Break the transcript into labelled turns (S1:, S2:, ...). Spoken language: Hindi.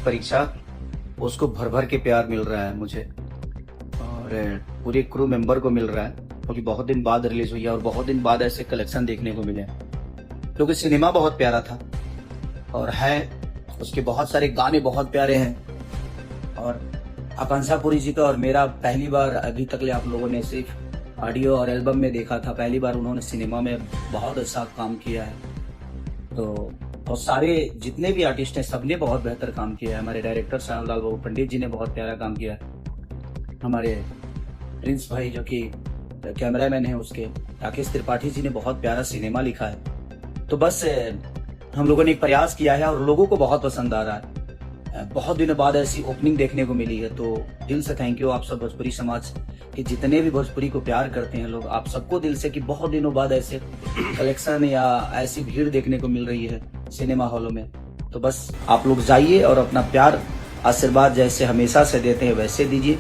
S1: परीक्षा, उसको भर भर के प्यार मिल रहा है मुझे और पूरे क्रू मेंबर को मिल रहा है, क्योंकि बहुत दिन बाद रिलीज हुई है और बहुत दिन बाद ऐसे कलेक्शन देखने को मिले, क्योंकि सिनेमा बहुत प्यारा था और है, उसके बहुत सारे गाने बहुत प्यारे हैं। और आकांक्षा पुरी जी का और मेरा पहली बार अभी तक ले आप लोगों ने सिर्फ ऑडियो और एल्बम में देखा था, पहली बार उन्होंने सिनेमा में बहुत अच्छा काम किया है। तो और सारे जितने भी आर्टिस्ट हैं सबने बहुत बेहतर काम किया है। हमारे डायरेक्टर श्यामलाल बाबू पंडित जी ने बहुत प्यारा काम किया है। हमारे प्रिंस भाई जो कि कैमरामैन है उसके, राकेश त्रिपाठी जी ने बहुत प्यारा सिनेमा लिखा है। तो बस हम लोगों ने एक प्रयास किया है और लोगों को बहुत पसंद आ रहा है। बहुत दिनों बाद ऐसी ओपनिंग देखने को मिली है, तो दिल से थैंक यू आप सब भोजपुरी समाज के जितने भी भोजपुरी को प्यार करते हैं लोग, आप सबको दिल से कि बहुत दिनों बाद ऐसे कलेक्शन या ऐसी भीड़ देखने को मिल रही है सिनेमा हॉलों में। तो बस आप लोग जाइए और अपना प्यार आशीर्वाद जैसे हमेशा से देते हैं वैसे दीजिए।